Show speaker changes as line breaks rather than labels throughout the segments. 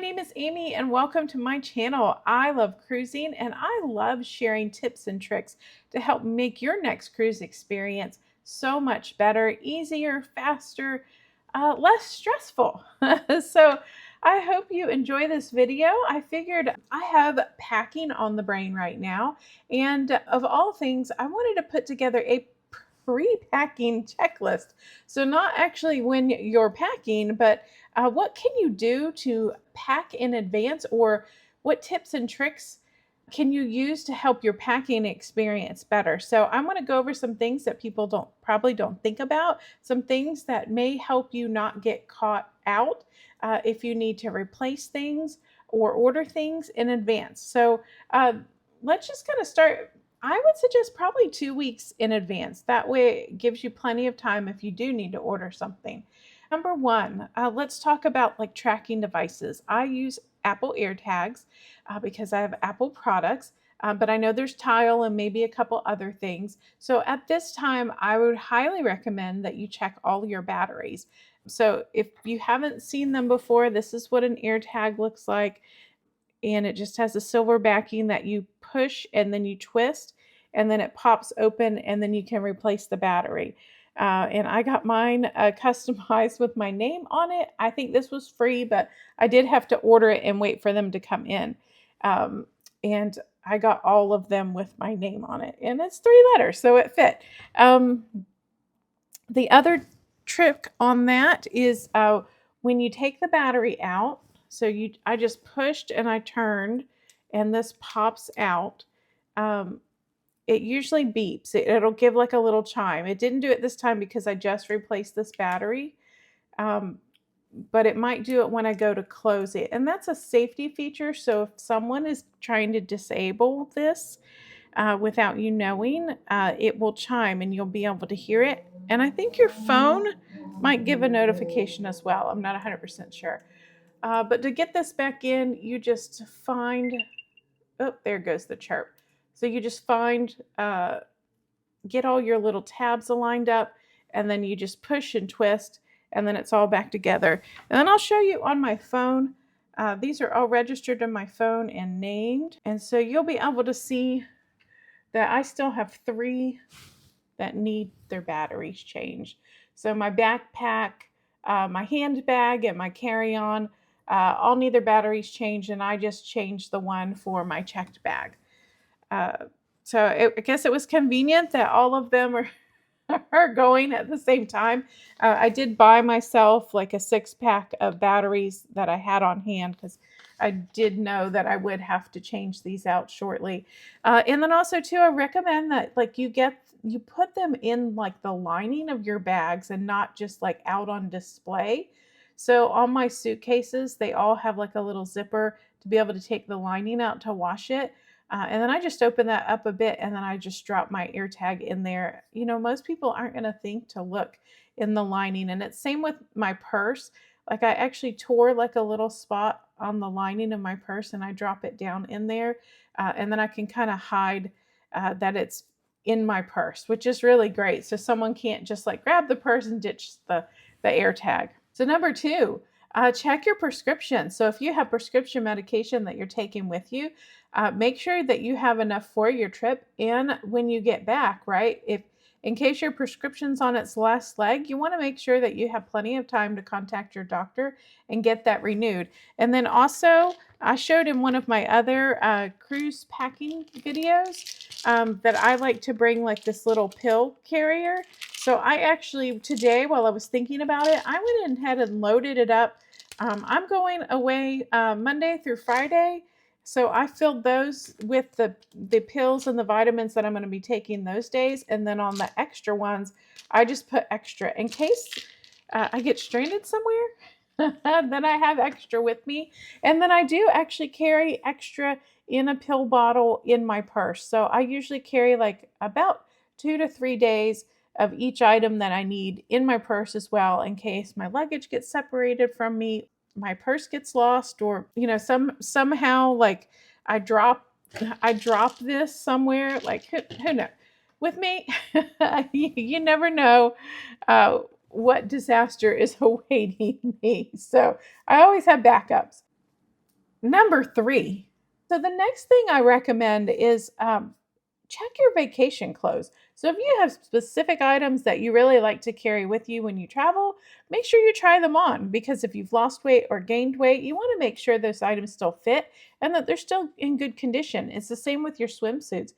name is Amy and welcome to my channel. I love cruising and I love sharing tips and tricks to help make your next cruise experience so much better, easier, faster, less stressful. So I hope you enjoy this video. I figured I have packing on the brain right now, and of all things, I wanted to put together a pre-packing checklist. So not actually when you're packing, but what can you do to pack in advance, or what tips and tricks can you use to help your packing experience better? So I'm going to go over some things that people probably don't think about, some things that may help you not get caught out if you need to replace things or order things in advance. So let's just kind of start. I would suggest probably 2 weeks in advance. That way it gives you plenty of time if you do need to order something. Number one, let's talk about like tracking devices. I use Apple AirTags because I have Apple products, but I know there's Tile and maybe a couple other things. So at this time, I would highly recommend that you check all your batteries. So if you haven't seen them before, this is what an AirTag looks like. And it just has a silver backing that you push and then you twist and then it pops open and then you can replace the battery. And I got mine customized with my name on it. I think this was free, but I did have to order it and wait for them to come in. And I got all of them with my name on it. And it's 3 letters, so it fit. The other trick on that is when you take the battery out, so I just pushed and I turned and this pops out. It usually beeps. It'll give like a little chime. It didn't do it this time because I just replaced this battery. But it might do it when I go to close it. And that's a safety feature. So if someone is trying to disable this without you knowing, it will chime and you'll be able to hear it. And I think your phone might give a notification as well. I'm not 100% sure. But to get this back in, you just find, oh, there goes the chirp. So you just get all your little tabs aligned up, and then you just push and twist, and then it's all back together. And then I'll show you on my phone. These are all registered on my phone and named. And so you'll be able to see that I still have 3 that need their batteries changed. So my backpack, my handbag, and my carry-on all need their batteries changed, and I just changed the one for my checked bag. I guess it was convenient that all of them are going at the same time. I did buy myself like a 6-pack of batteries that I had on hand because I did know that I would have to change these out shortly. And then also too, I recommend that like you put them in like the lining of your bags and not just like out on display. So on my suitcases, they all have like a little zipper to be able to take the lining out to wash it. And then I just open that up a bit and then I just drop my AirTag in there. You know, most people aren't going to think to look in the lining. And it's same with my purse. Like I actually tore like a little spot on the lining of my purse and I drop it down in there. And then I can kind of hide that it's in my purse, which is really great. So someone can't just like grab the purse and ditch the AirTag. So number 2, check your prescription. So if you have prescription medication that you're taking with you, make sure that you have enough for your trip and when you get back, right? If in case your prescription's on its last leg, you want to make sure that you have plenty of time to contact your doctor and get that renewed. And then also, I showed in one of my other cruise packing videos that I like to bring like this little pill carrier. So I actually, today, while I was thinking about it, I went ahead and loaded it up. I'm going away Monday through Friday. So I filled those with the pills and the vitamins that I'm going to be taking those days. And then on the extra ones, I just put extra in case I get stranded somewhere. Then I have extra with me. And then I do actually carry extra in a pill bottle in my purse. So I usually carry like about 2 to 3 days of each item that I need in my purse as well, in case my luggage gets separated from me, my purse gets lost, or you know, somehow like I drop this somewhere. Like who knows? With me, you never know what disaster is awaiting me. So I always have backups. Number 3. So the next thing I recommend is check your vacation clothes. So if you have specific items that you really like to carry with you when you travel, make sure you try them on because if you've lost weight or gained weight, you want to make sure those items still fit and that they're still in good condition. It's the same with your swimsuits.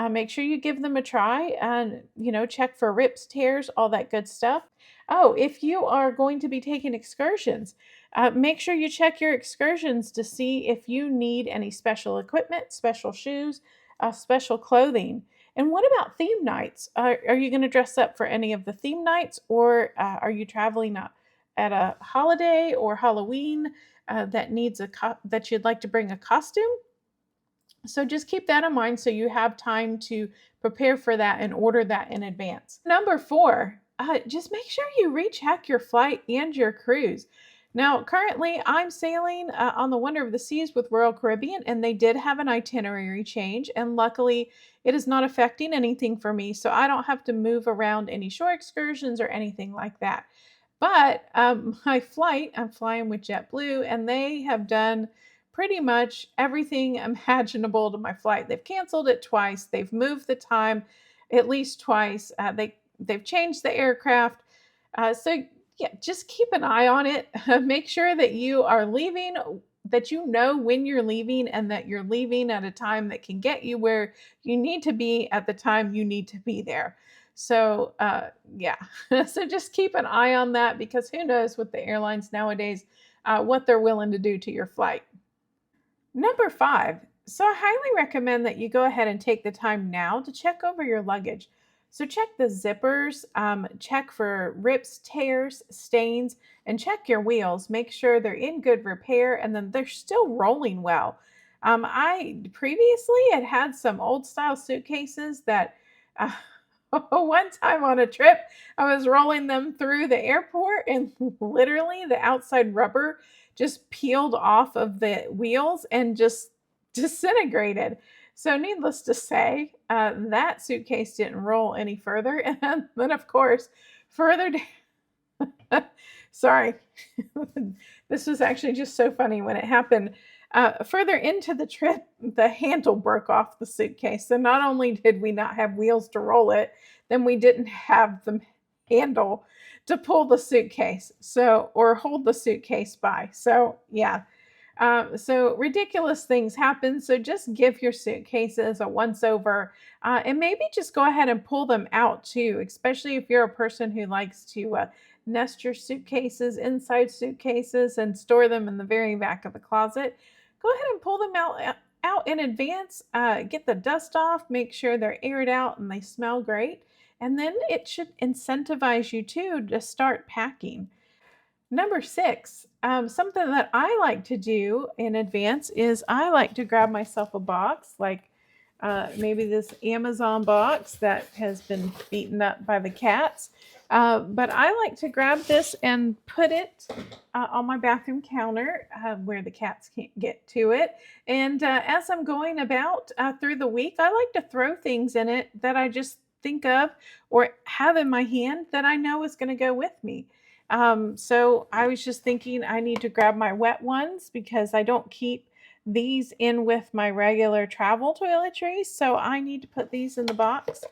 Make sure you give them a try and check for rips, tears, all that good stuff. Oh, if you are going to be taking excursions, make sure you check your excursions to see if you need any special equipment, special shoes, special clothing. And what about theme nights? Are you going to dress up for any of the theme nights, or are you traveling at a holiday or Halloween that needs that you'd like to bring a costume? So just keep that in mind so you have time to prepare for that and order that in advance. Number 4, just make sure you recheck your flight and your cruise. Now, currently, I'm sailing on the Wonder of the Seas with Royal Caribbean, and they did have an itinerary change. And luckily, it is not affecting anything for me, so I don't have to move around any shore excursions or anything like that. But my flight, I'm flying with JetBlue, and they have done pretty much everything imaginable to my flight. They've canceled it twice. They've moved the time at least twice. They've changed the aircraft. So yeah, just keep an eye on it. Make sure that you are leaving, that you know when you're leaving, and that you're leaving at a time that can get you where you need to be at the time you need to be there. So yeah, so just keep an eye on that because who knows with the airlines nowadays what they're willing to do to your flight. Number 5. So I highly recommend that you go ahead and take the time now to check over your luggage. So check the zippers, check for rips, tears, stains, and check your wheels. Make sure they're in good repair and then they're still rolling well. I previously had some old style suitcases that uh, one time on a trip, I was rolling them through the airport and literally the outside rubber just peeled off of the wheels and just disintegrated. So, needless to say, that suitcase didn't roll any further. And then, of course, further down, sorry, this was actually just so funny when it happened. Further into the trip, the handle broke off the suitcase. So, not only did we not have wheels to roll it, then we didn't have the handle to pull the suitcase or hold the suitcase by. So yeah, so ridiculous things happen. So just give your suitcases a once over, and maybe just go ahead and pull them out too, especially if you're a person who likes to nest your suitcases inside suitcases and store them in the very back of the closet. Go ahead and pull them out in advance. Get the dust off. Make sure they're aired out and they smell great. And then it should incentivize you too to start packing. Number 6, something that I like to do in advance is I like to grab myself a box, like maybe this Amazon box that has been beaten up by the cats. But I like to grab this and put it on my bathroom counter where the cats can't get to it. And as I'm going about through the week, I like to throw things in it that I just think of or have in my hand that I know is going to go with me. So I was just thinking I need to grab my wet ones because I don't keep these in with my regular travel toiletries. So I need to put these in the box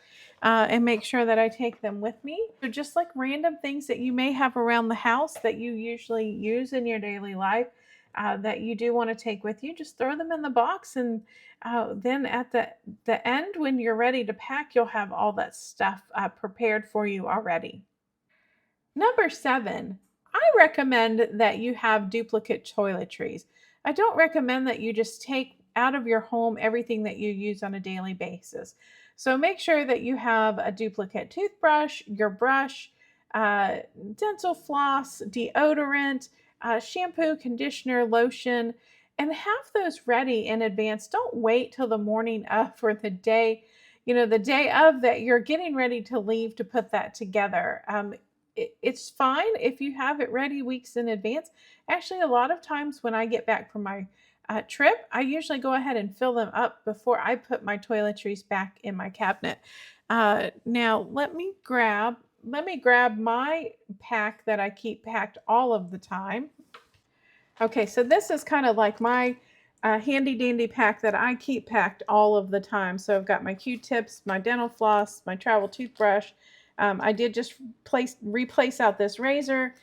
and make sure that I take them with me. So just like random things that you may have around the house that you usually use in your daily life that you do want to take with you, just throw them in the box. And then at the end, when you're ready to pack, you'll have all that stuff prepared for you already. Number 7, I recommend that you have duplicate toiletries. I don't recommend that you just take out of your home everything that you use on a daily basis. So make sure that you have a duplicate toothbrush, your brush, uh, dental floss, deodorant, shampoo, conditioner, lotion, and have those ready in advance. Don't wait till the morning of for the day, the day of that you're getting ready to leave to put that together. It's fine if you have it ready weeks in advance. Actually, a lot of times when I get back from my trip, I usually go ahead and fill them up before I put my toiletries back in my cabinet. Now, let me grab my pack that I keep packed all of the time. Okay, so this is kind of like my a handy dandy pack that I keep packed all of the time. So I've got my Q-tips, my dental floss, my travel toothbrush. I did just replace out this razor.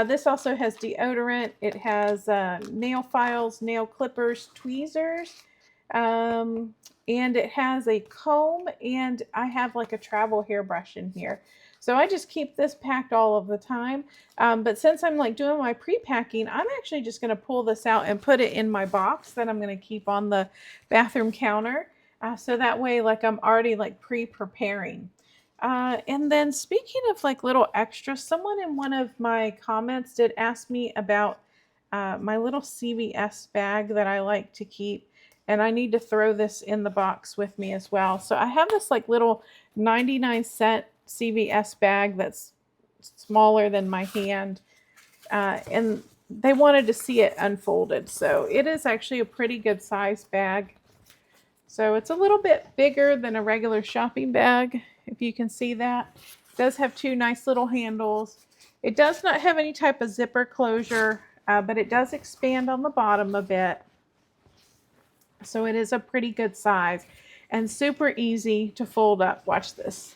This also has deodorant. It has nail files, nail clippers, tweezers, and it has a comb, and I have like a travel hairbrush in here. So I just keep this packed all of the time. But since I'm like doing my pre-packing, I'm actually just going to pull this out and put it in my box that I'm going to keep on the bathroom counter. So that way, like I'm already like pre-preparing. And then speaking of like little extras, someone in one of my comments did ask me about my little CVS bag that I like to keep. And I need to throw this in the box with me as well. So I have this like little 99-cent CVS bag that's smaller than my hand. And they wanted to see it unfolded. So it is actually a pretty good size bag. So it's a little bit bigger than a regular shopping bag, if you can see that. It does have two nice little handles. It does not have any type of zipper closure, but it does expand on the bottom a bit. So it is a pretty good size and super easy to fold up. Watch this.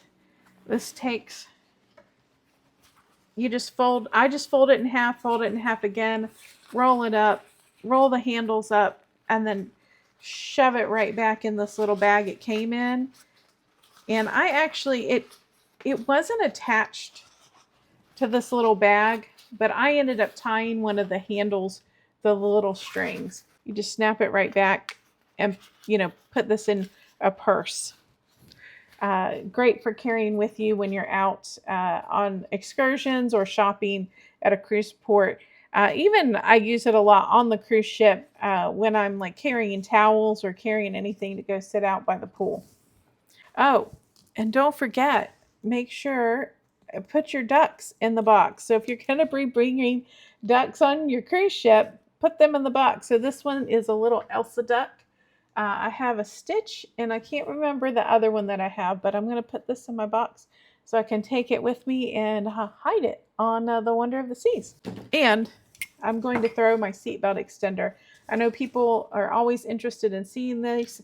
This takes, I just fold it in half again, roll it up, roll the handles up, and then shove it right back in this little bag it came in. And I actually, it wasn't attached to this little bag, but I ended up tying one of the handles, the little strings. You just snap it right back and, put this in a purse. Great for carrying with you when you're out on excursions or shopping at a cruise port. Even I use it a lot on the cruise ship when I'm like carrying towels or carrying anything to go sit out by the pool. Oh, and don't forget, make sure put your ducks in the box. So if you're going to be bringing ducks on your cruise ship, put them in the box. So this one is a little Elsa duck. I have a Stitch, and I can't remember the other one that I have, but I'm going to put this in my box so I can take it with me and hide it on the Wonder of the Seas. And I'm going to throw my seatbelt extender. I know people are always interested in seeing these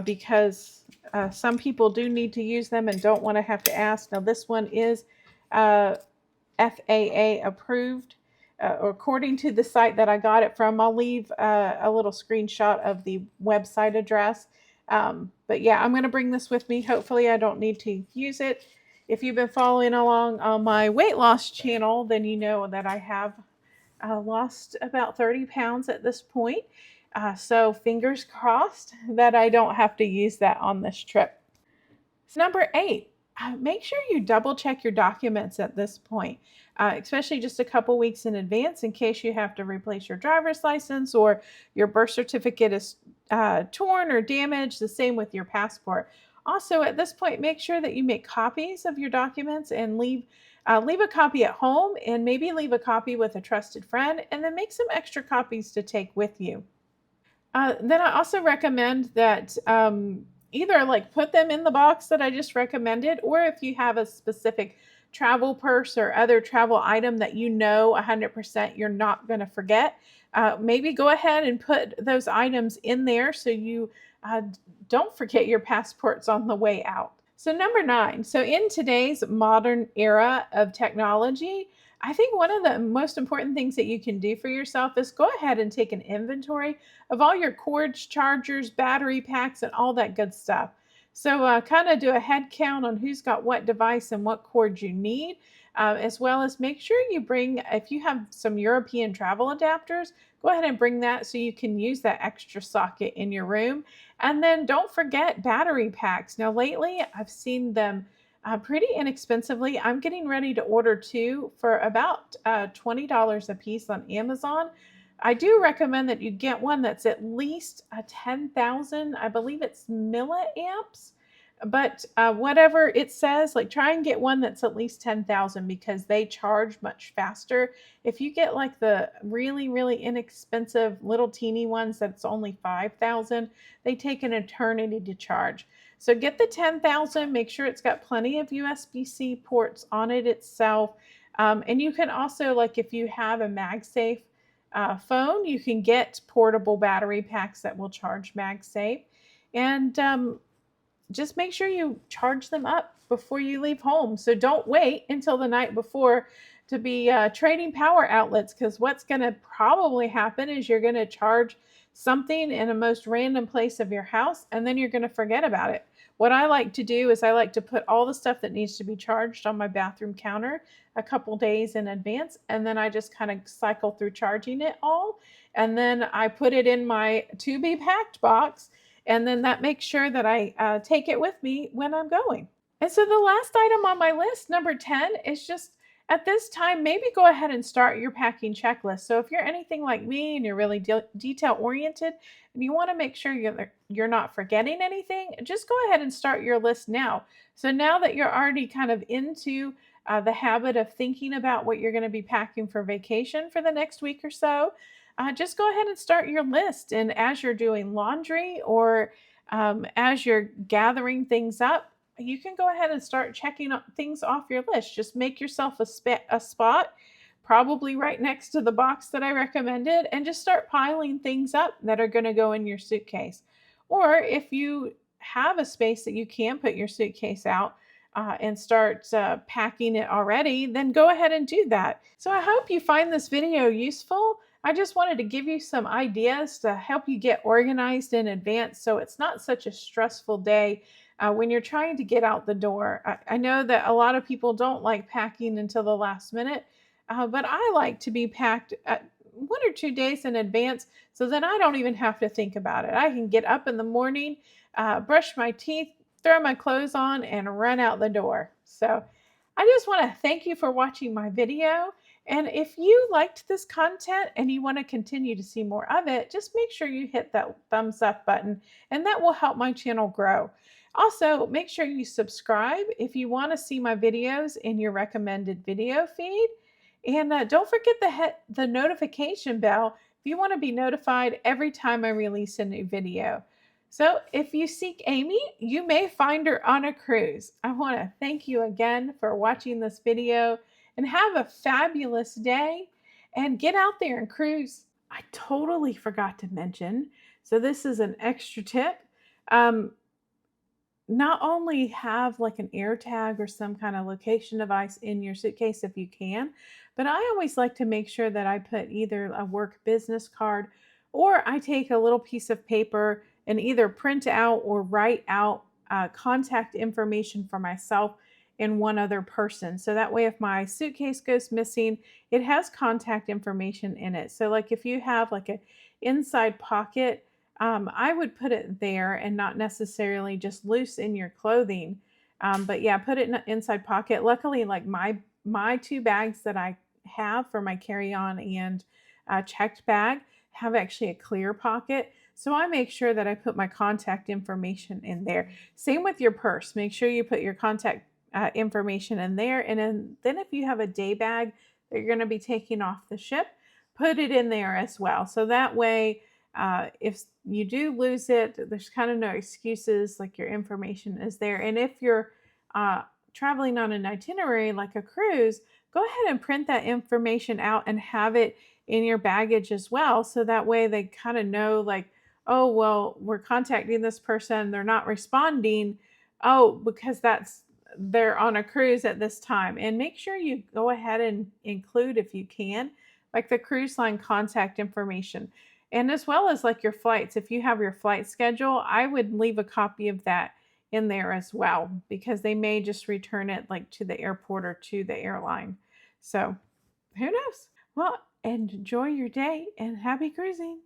because some people do need to use them and don't want to have to ask. Now, this one is FAA approved. According to the site that I got it from, I'll leave a little screenshot of the website address. But yeah, I'm going to bring this with me. Hopefully I don't need to use it. If you've been following along on my weight loss channel, then you know that I have lost about 30 pounds at this point. So fingers crossed that I don't have to use that on this trip. So number 8, make sure you double check your documents at this point, especially just a couple weeks in advance in case you have to replace your driver's license or your birth certificate is torn or damaged, the same with your passport. Also, at this point, make sure that you make copies of your documents and leave a copy at home, and maybe leave a copy with a trusted friend, and then make some extra copies to take with you. Then I also recommend that either like put them in the box that I just recommended, or if you have a specific travel purse or other travel item that 100% you're not going to forget, maybe go ahead and put those items in there so you don't forget your passports on the way out. So number 9, so in today's modern era of technology, I think one of the most important things that you can do for yourself is go ahead and take an inventory of all your cords, chargers, battery packs, and all that good stuff. So kind of do a head count on who's got what device and what cord you need, as well as make sure you bring, if you have some European travel adapters, go ahead and bring that so you can use that extra socket in your room. And then don't forget battery packs. Now lately I've seen them pretty inexpensively. I'm getting ready to order 2 for about $20 a piece on Amazon. I do recommend that you get one that's at least 10,000, I believe it's milliamps, but whatever it says, like try and get one that's at least 10,000 because they charge much faster. If you get like the really, really inexpensive little teeny ones that's only 5,000, they take an eternity to charge. So get the 10,000, make sure it's got plenty of USB-C ports on it itself. And you can also, like if you have a MagSafe phone, you can get portable battery packs that will charge MagSafe. And just make sure you charge them up before you leave home. So don't wait until the night before to be trading power outlets, because what's going to probably happen is you're going to charge something in a most random place of your house, and then you're going to forget about it. What I like to do is I like to put all the stuff that needs to be charged on my bathroom counter a couple days in advance, and then I just kind of cycle through charging it all, and then I put it in my to be packed box, and then that makes sure that I take it with me when I'm going. And so the last item on my list, number 10, is just at this time, maybe go ahead and start your packing checklist. So if you're anything like me and you're really detail oriented and you want to make sure you're not forgetting anything, just go ahead and start your list now. So now that you're already kind of into the habit of thinking about what you're going to be packing for vacation for the next week or so, just go ahead and start your list. And as you're doing laundry or as you're gathering things up, you can go ahead and start checking things off your list. Just make yourself a spot, probably right next to the box that I recommended, and just start piling things up that are going to go in your suitcase. Or if you have a space that you can put your suitcase out and start packing it already, then go ahead and do that. So I hope you find this video useful. I just wanted to give you some ideas to help you get organized in advance so it's not such a stressful day when you're trying to get out the door. I know that a lot of people don't like packing until the last minute, but I like to be packed 1 or 2 days in advance so then I don't even have to think about it. I can get up in the morning, brush my teeth, throw my clothes on, and run out the door. So I just want to thank you for watching my video. And if you liked this content and you want to continue to see more of it, just make sure you hit that thumbs up button, and that will help my channel grow. Also, make sure you subscribe if you want to see my videos in your recommended video feed. And don't forget the notification bell if you want to be notified every time I release a new video. So if you seek Amy, you may find her on a cruise. I want to thank you again for watching this video, and have a fabulous day, and get out there and cruise. I totally forgot to mention, so this is an extra tip. Not only have like an air tag or some kind of location device in your suitcase if you can, but I always like to make sure that I put either a work business card, or I take a little piece of paper and either print out or write out contact information for myself and one other person. So that way, if my suitcase goes missing, it has contact information in it. So like if you have like an inside pocket, I would put it there and not necessarily just loose in your clothing. But yeah, put it in an inside pocket. Luckily, like my 2 bags that I have for my carry-on and checked bag have actually a clear pocket. So I make sure that I put my contact information in there. Same with your purse. Make sure you put your contact information in there. And then if you have a day bag that you're going to be taking off the ship, put it in there as well. So that way, if you do lose it, there's kind of no excuses, like your information is there. And if you're traveling on an itinerary like a cruise, go ahead and print that information out and have it in your baggage as well. So that way they kind of know, like, oh, well, we're contacting this person, they're not responding. Oh, because they're on a cruise at this time. And make sure you go ahead and include, if you can, like the cruise line contact information. And as well as like your flights. If you have your flight schedule, I would leave a copy of that in there as well, because they may just return it like to the airport or to the airline. So who knows? Well, enjoy your day and happy cruising.